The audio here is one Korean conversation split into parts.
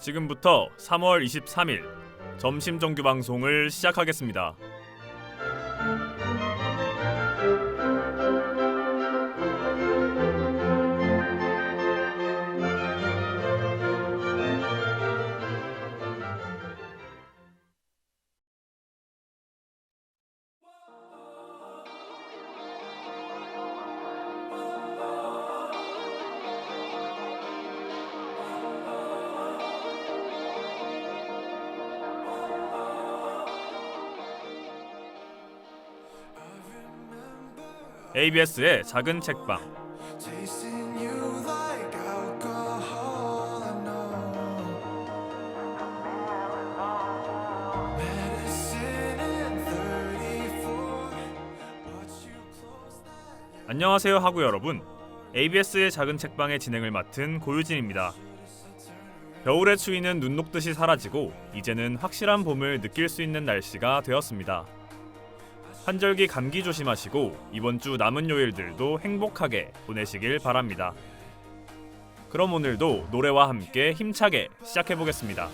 지금부터 3월 23일 점심 정규 방송을 시작하겠습니다. ABS의 작은 책방. 안녕하세요 하구 여러분, ABS의 작은 책방의 진행을 맡은 고유진입니다. 겨울의 추위는 눈 녹듯이 사라지고 이제는 확실한 봄을 느낄 수 있는 날씨가 되었습니다. 한절기 감기 조심하시고 이번 주 남은 요일들도 행복하게 보내시길 바랍니다. 그럼 오늘도 노래와 함께 힘차게 시작해보겠습니다.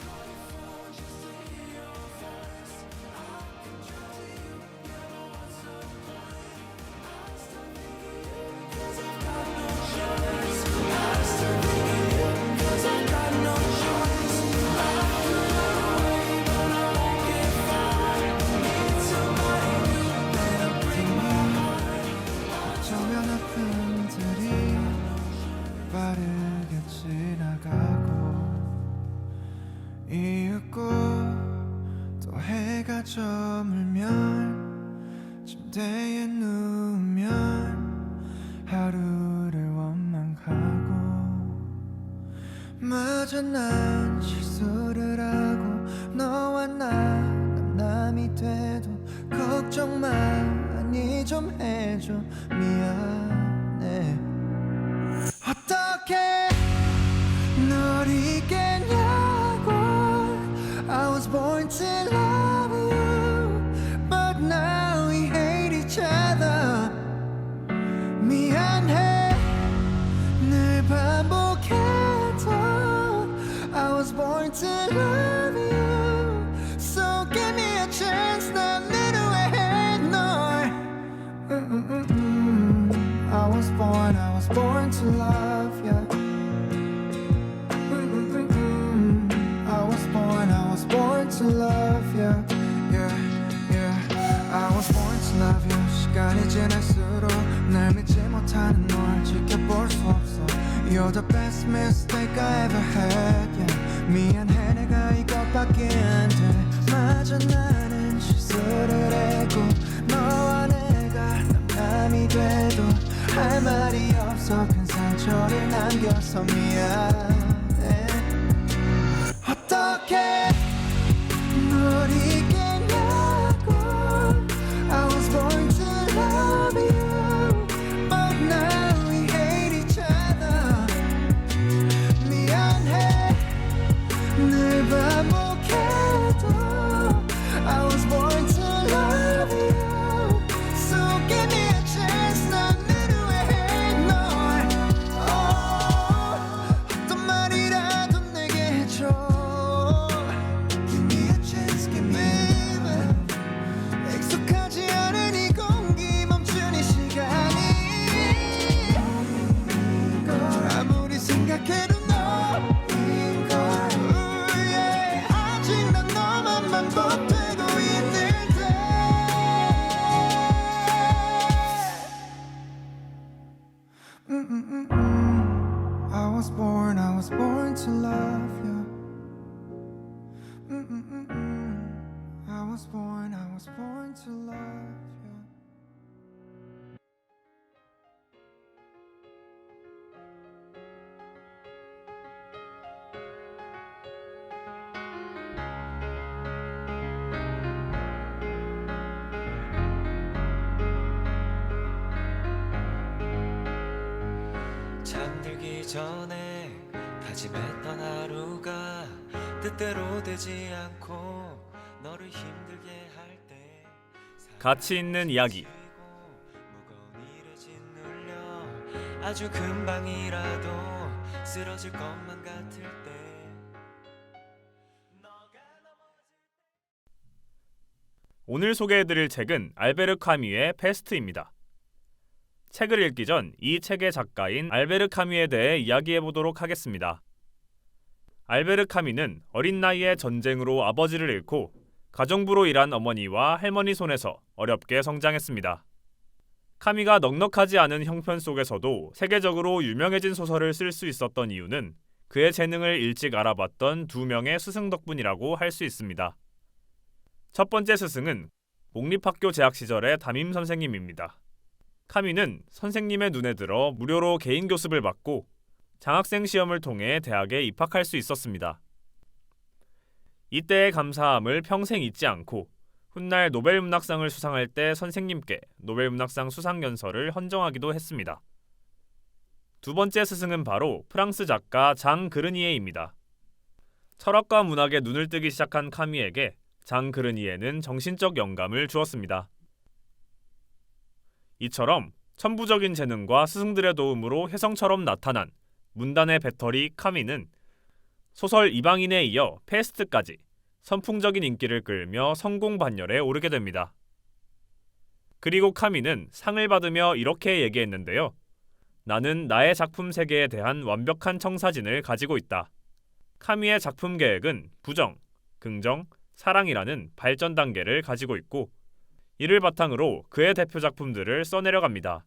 저물면 침대에 누우면 하루를 원망하고 마저 난 실수를 하고 너와 나 남남이 돼도 걱정 많이 좀 해줘 미안해 어떻게 널 잊겠냐고 I was born to love you but now we hate each other 미안해 늘 반복해도 I was born to love you so give me a chance 난 늘 후회해 널 I was born to love you born to love you, yeah, yeah. I was born to love you. 시간이 지날수록 날 믿지 못하는 널 지켜볼 수 없어. You're the best mistake I ever had, yeah. 미안해 내가 이것밖에 안 돼. 마저 나는 실수를 했고 너와 내가 남남이 돼도 할 말이 없어 큰 상처를 남겨서 미안해. 어떻게 널 잊겠냐고 I was born to love you but now we hate each other 미안해 늘 반복해도 I was born to love you so give me a chance 난 늘 후회해 널 어떤 말이라도 내게 해줘 I was born to love you. I was born to love you. 잠들기 전에 다짐했던 하루가 뜻대로 되지 않고 너를 힘들게 할 때 가치 있는 이야기. 무거운 일에 짓눌려 아주 금방이라도 쓰러질 것만 같을 때 오늘 소개해드릴 책은 알베르 카뮈의 페스트입니다. 책을 읽기 전 이 책의 작가인 알베르 카뮈에 대해 이야기해보도록 하겠습니다. 알베르 카뮈는 어린 나이에 전쟁으로 아버지를 잃고 가정부로 일한 어머니와 할머니 손에서 어렵게 성장했습니다. 카뮈가 넉넉하지 않은 형편 속에서도 세계적으로 유명해진 소설을 쓸 수 있었던 이유는 그의 재능을 일찍 알아봤던 두 명의 스승 덕분이라고 할 수 있습니다. 첫 번째 스승은 공립학교 재학 시절의 담임 선생님입니다. 카뮈는 선생님의 눈에 들어 무료로 개인 교습을 받고 장학생 시험을 통해 대학에 입학할 수 있었습니다. 이때의 감사함을 평생 잊지 않고 훗날 노벨문학상을 수상할 때 선생님께 노벨문학상 수상연설을 헌정하기도 했습니다. 두 번째 스승은 바로 프랑스 작가 장 그르니에입니다. 철학과 문학에 눈을 뜨기 시작한 카뮈에게 장 그르니에는 정신적 영감을 주었습니다. 이처럼 천부적인 재능과 스승들의 도움으로 혜성처럼 나타난 문단의 배터리 카뮈는 소설 이방인에 이어 페스트까지 선풍적인 인기를 끌며 성공 반열에 오르게 됩니다. 그리고 카뮈는 상을 받으며 이렇게 얘기했는데요. 나는 나의 작품 세계에 대한 완벽한 청사진을 가지고 있다. 카뮈의 작품 계획은 부정, 긍정, 사랑이라는 발전 단계를 가지고 있고 이를 바탕으로 그의 대표 작품들을 써내려갑니다.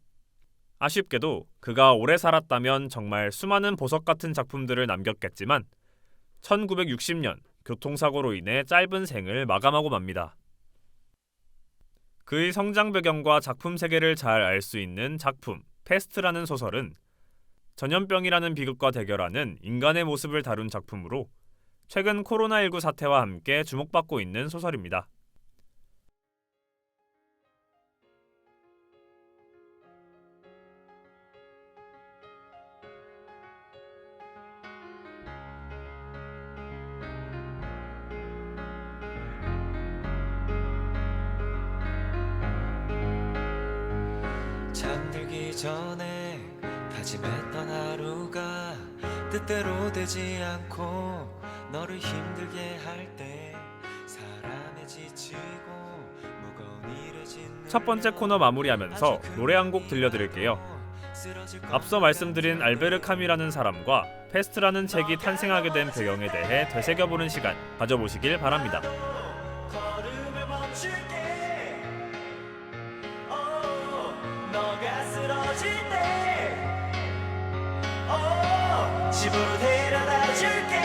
아쉽게도 그가 오래 살았다면 정말 수많은 보석 같은 작품들을 남겼겠지만 1960년 교통사고로 인해 짧은 생을 마감하고 맙니다. 그의 성장 배경과 작품 세계를 잘 알 수 있는 작품 페스트라는 소설은 전염병이라는 비극과 대결하는 인간의 모습을 다룬 작품으로 최근 코로나19 사태와 함께 주목받고 있는 소설입니다. 잠들기 전에 다짐했던 하루가 뜻대로 되지 않고 너를 힘들게 할 때 사람에 지치고 무거운 일에 짓눌려 첫 번째 코너 마무리하면서 노래 한 곡 들려드릴게요. 앞서 말씀드린 알베르 카뮈라는 사람과 페스트라는 책이 탄생하게 된 배경에 대해 되새겨보는 시간 가져보시길 바랍니다. 걸음을 멈출게 너가 쓰러질 때 집으로 데려다 줄게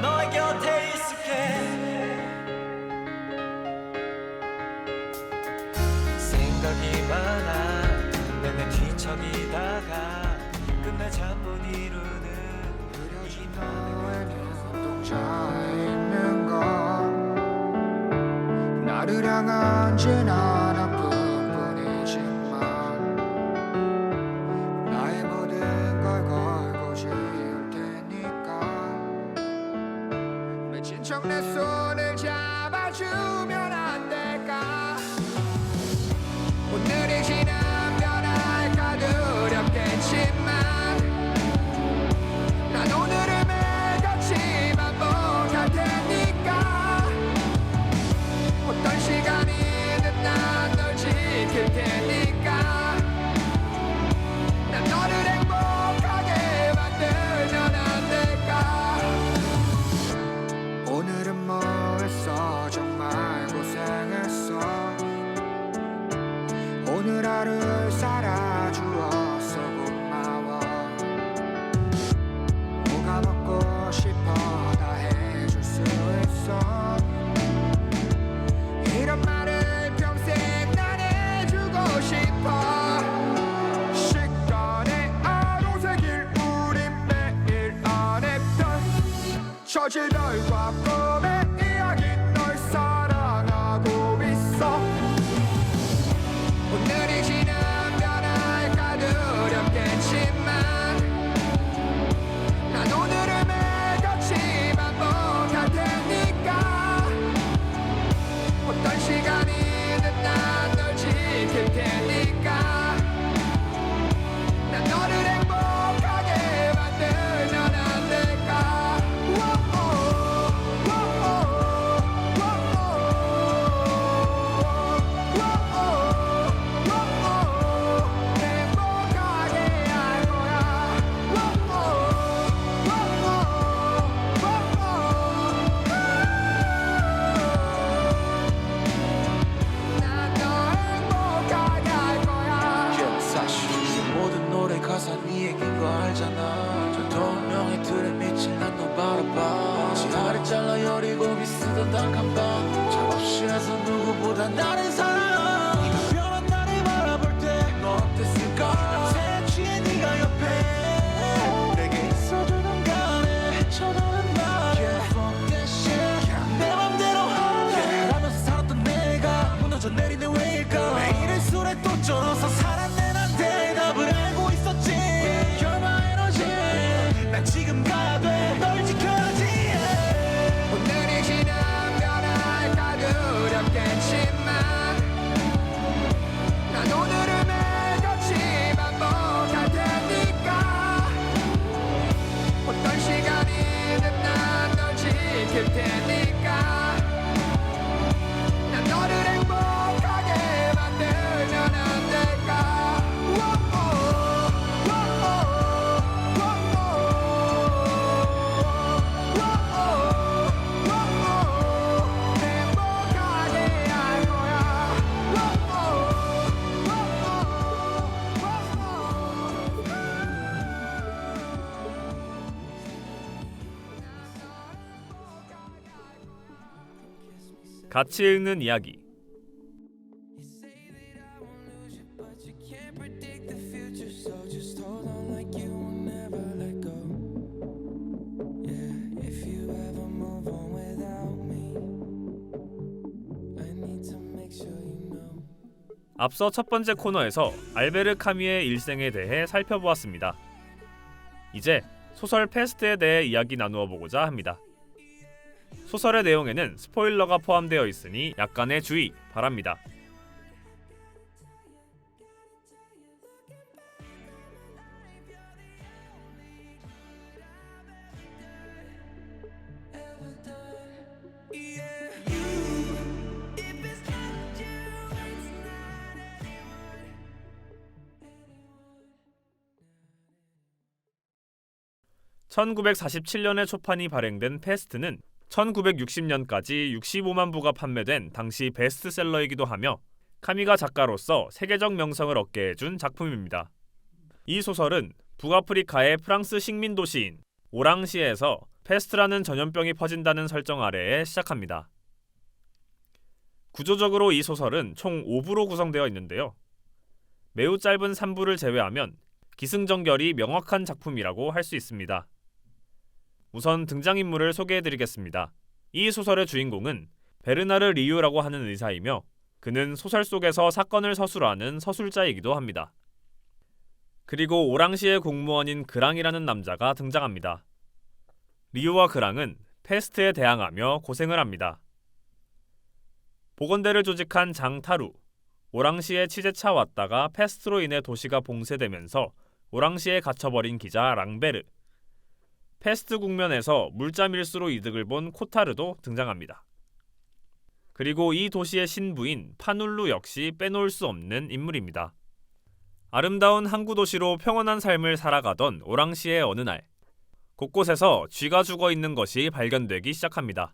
너의 곁에 있을게 생각이 많아 내내 뒤척이다가 끝내 잠 못 이루는 이 너의 눈동자에 있는 건 나를 향한 진 하나뿐이지만 나의 모든 걸 걸고 지을 테니까 맺힌 척 내 손을 잡아주면 안 될까 오늘이 지나면 할까 두렵겠지만 난 오늘을 매일같이 반복할 테니까 어떤 시간이든 난 널 지킬 테니까 난 너를 행복하게 만들면 안 될까 오늘은 뭐 했어 정말 고생했어 오늘 하루를 살아주어서 고마워 뭐가 먹고 싶어 다 해줄 수 있어 이런 말을 평생 난 해주고 싶어 시간의 아로새길 우린 매일 안 했던 저질 별과 꿈의 이야기 널 사랑하고 있어 오늘이 지나면 할까 두렵겠지만 난 오늘을 매일같이 반복할 테니까 어떤 시간이든 난 널 지킬 테니까 난 너를 행복하게 만들면 안 될까 다 네 얘긴 거 알잖아. 저 동명의 틀에 미친 난 너 바라봐. 지하를 잘라 여리고기 쓰던 단칸방 작업실 에서 누구보다 나를 사랑하. 네가 변한 나를 바라볼 때 너 어땠을까. 새취해 네가 옆에 내게 있어주던 간에 쳐다는 말 Yeah fuck that shit 내 맘대로 할래 라면서 살았던 내가 무너져 내리는 왜일까. 매일의 술에 또 쩔어서 살았네. 난 대답을 알고 있었지. You're my energy 난 지금 가야 돼. 널 지켜야지. 오늘이 지나면 알까 두렵겠지만 난 오늘을 매일같이 반복할 테니까 어떤 시간이든 난 널 지킬 테니까 난 너를 행복하게 만들면 안 될까. 행복하게 할 거야. 같이 읽는 이야기. But you can't predict the future, so just hold on like you will never let go. Yeah, if you ever move on without me, I need to make sure you know. 앞서 첫 번째 코너에서 알베르 카뮈의 일생에 대해 살펴보았습니다. 이제 소설 페스트에 대해 이야기 나누어 보고자 합니다. 소설의 내용에는 스포일러가 포함되어 있으니 약간의 주의 바랍니다. (1947년에) 초판이 발행된 페스트는 1960년까지 65만 부가 판매된 당시 베스트셀러이기도 하며 카미가 작가로서 세계적 명성을 얻게 해준 작품입니다. 이 소설은 북아프리카의 프랑스 식민 도시인 오랑시에서 페스트라는 전염병이 퍼진다는 설정 아래에 시작합니다. 구조적으로 이 소설은 총 5부로 구성되어 있는데요. 매우 짧은 3부를 제외하면 기승전결이 명확한 작품이라고 할 수 있습니다. 우선 등장인물을 소개해드리겠습니다. 이 소설의 주인공은 베르나르 리유라고 하는 의사이며 그는 소설 속에서 사건을 서술하는 서술자이기도 합니다. 그리고 오랑시의 공무원인 그랑이라는 남자가 등장합니다. 리유와 그랑은 페스트에 대항하며 고생을 합니다. 보건대를 조직한 장타루, 오랑시에 취재차 왔다가 페스트로 인해 도시가 봉쇄되면서 오랑시에 갇혀버린 기자 랑베르, 페스트 국면에서 물자밀수로 이득을 본 코타르도 등장합니다. 그리고 이 도시의 신부인 파눌루 역시 빼놓을 수 없는 인물입니다. 아름다운 항구 도시로 평온한 삶을 살아가던 오랑시의 어느 날, 곳곳에서 쥐가 죽어있는 것이 발견되기 시작합니다.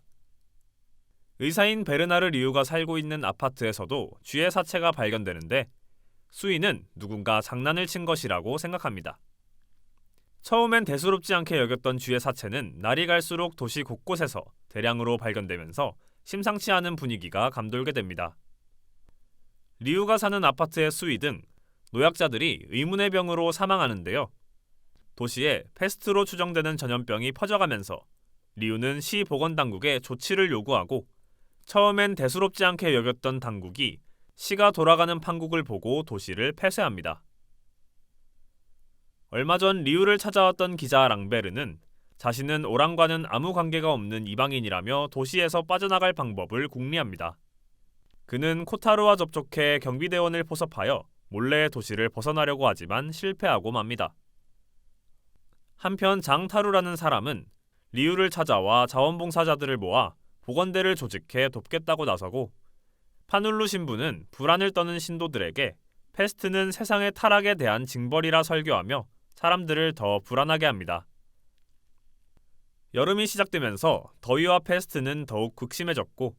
의사인 베르나르 리유가 살고 있는 아파트에서도 쥐의 사체가 발견되는데 수인은 누군가 장난을 친 것이라고 생각합니다. 처음엔 대수롭지 않게 여겼던 쥐의 사체는 날이 갈수록 도시 곳곳에서 대량으로 발견되면서 심상치 않은 분위기가 감돌게 됩니다. 리우가 사는 아파트의 수위 등 노약자들이 의문의 병으로 사망하는데요. 도시에 페스트로 추정되는 전염병이 퍼져가면서 리우는 시 보건당국에 조치를 요구하고 처음엔 대수롭지 않게 여겼던 당국이 시가 돌아가는 판국을 보고 도시를 폐쇄합니다. 얼마 전 리우를 찾아왔던 기자 랑베르는 자신은 오랑과는 아무 관계가 없는 이방인이라며 도시에서 빠져나갈 방법을 궁리합니다. 그는 코타르와 접촉해 경비대원을 포섭하여 몰래 도시를 벗어나려고 하지만 실패하고 맙니다. 한편 장타루라는 사람은 리우를 찾아와 자원봉사자들을 모아 보건대를 조직해 돕겠다고 나서고 파눌루 신부는 불안을 떠는 신도들에게 페스트는 세상의 타락에 대한 징벌이라 설교하며 사람들을 더 불안하게 합니다. 여름이 시작되면서 더위와 페스트는 더욱 극심해졌고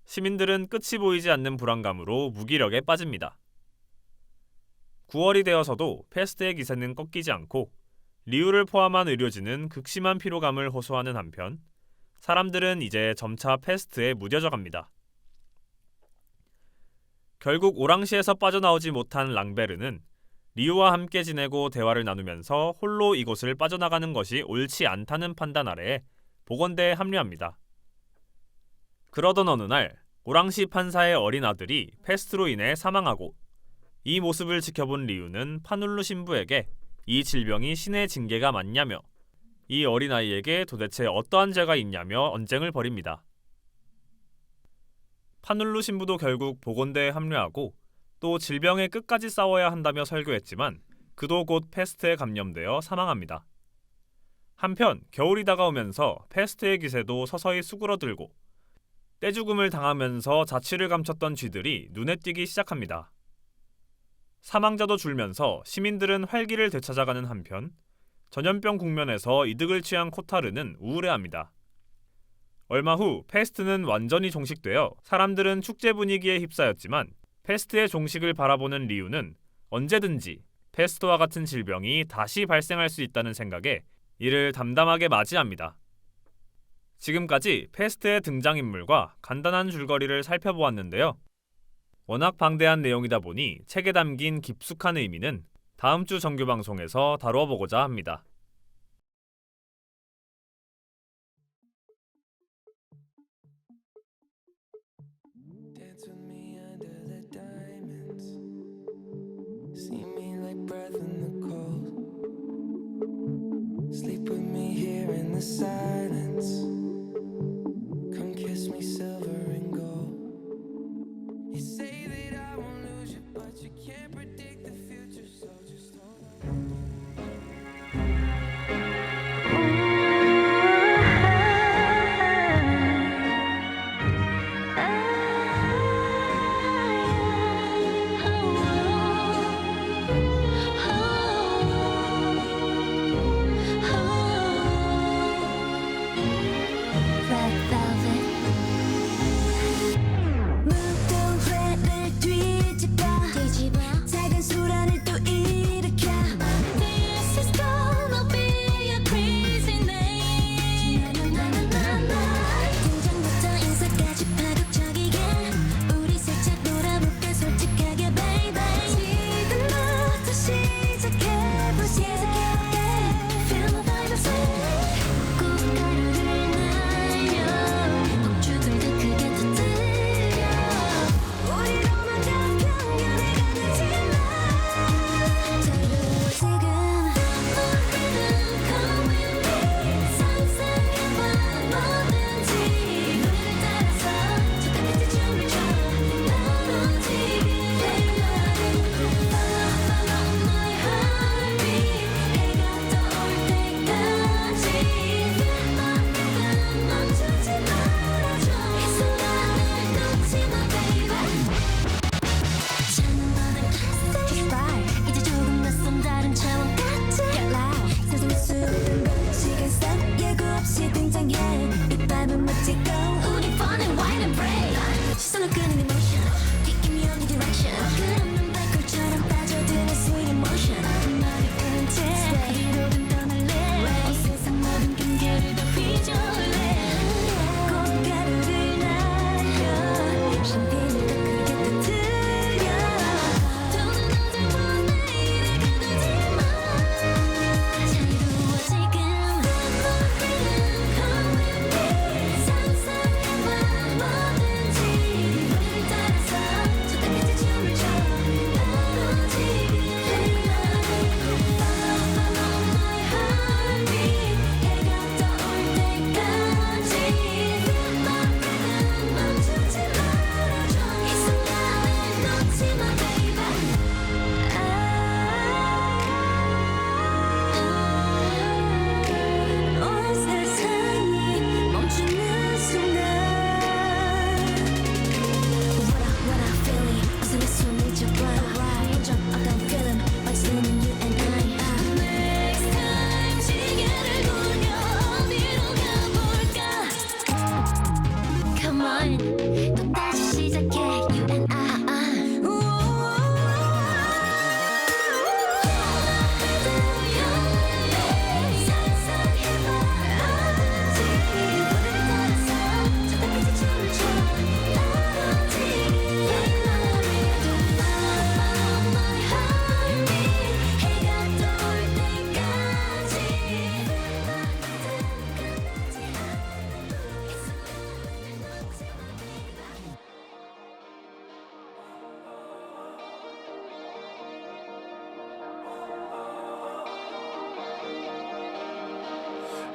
시민들은 끝이 보이지 않는 불안감으로 무기력에 빠집니다. 9월이 되어서도 패스트의 기세는 꺾이지 않고 리우를 포함한 의료진은 극심한 피로감을 호소하는 한편 사람들은 이제 점차 패스트에 무뎌져 갑니다. 결국 오랑시에서 빠져나오지 못한 랑베르는 리우와 함께 지내고 대화를 나누면서 홀로 이곳을 빠져나가는 것이 옳지 않다는 판단 아래에 보건대에 합류합니다. 그러던 어느 날 오랑시 판사의 어린 아들이 패스트로 인해 사망하고 이 모습을 지켜본 리우는 파눌루 신부에게 이 질병이 신의 징계가 맞냐며 이 어린아이에게 도대체 어떠한 죄가 있냐며 언쟁을 벌입니다. 파눌루 신부도 결국 보건대에 합류하고 또 질병에 끝까지 싸워야 한다며 설교했지만 그도 곧 패스트에 감염되어 사망합니다. 한편 겨울이 다가오면서 패스트의 기세도 서서히 수그러들고 떼죽음을 당하면서 자취를 감췄던 쥐들이 눈에 띄기 시작합니다. 사망자도 줄면서 시민들은 활기를 되찾아가는 한편 전염병 국면에서 이득을 취한 코타르는 우울해합니다. 얼마 후 패스트는 완전히 종식되어 사람들은 축제 분위기에 휩싸였지만 패스트의 종식을 바라보는 리우는 언제든지 패스트와 같은 질병이 다시 발생할 수 있다는 생각에 이를 담담하게 맞이합니다. 지금까지 패스트의 등장인물과 간단한 줄거리를 살펴보았는데요. 워낙 방대한 내용이다 보니 책에 담긴 깊숙한 의미는 다음 주 정규 방송에서 다루어 보고자 합니다. Dance with me under the diamonds. See me like breath in the cold. Sleep with me here in the silence. Come kiss me silver and gold. You say that I won't lose you, but you can't predict the future, so just hold on.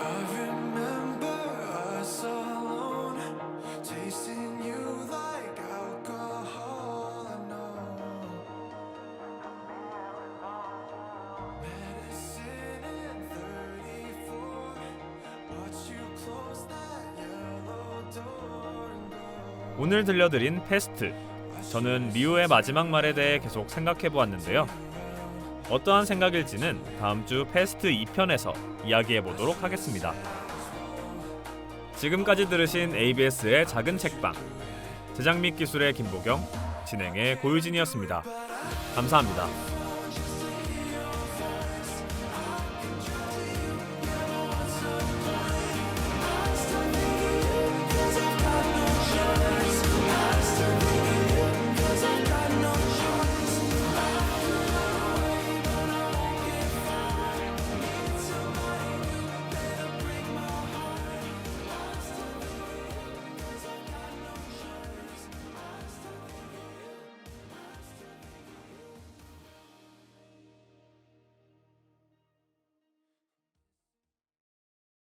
I remember us alone, tasting you like alcohol. I know medicine in 34. Watch you close that yellow door and go. 오늘 들려드린 패스트. 저는 리오의 마지막 말에 대해 계속 생각해 보았는데요. 어떠한 생각일지는 다음 주 패스트 2편에서 이야기해 보도록 하겠습니다. 지금까지 들으신 ABS의 작은 책방. 제작 및 기술의 김보경, 진행의 고유진이었습니다. 감사합니다.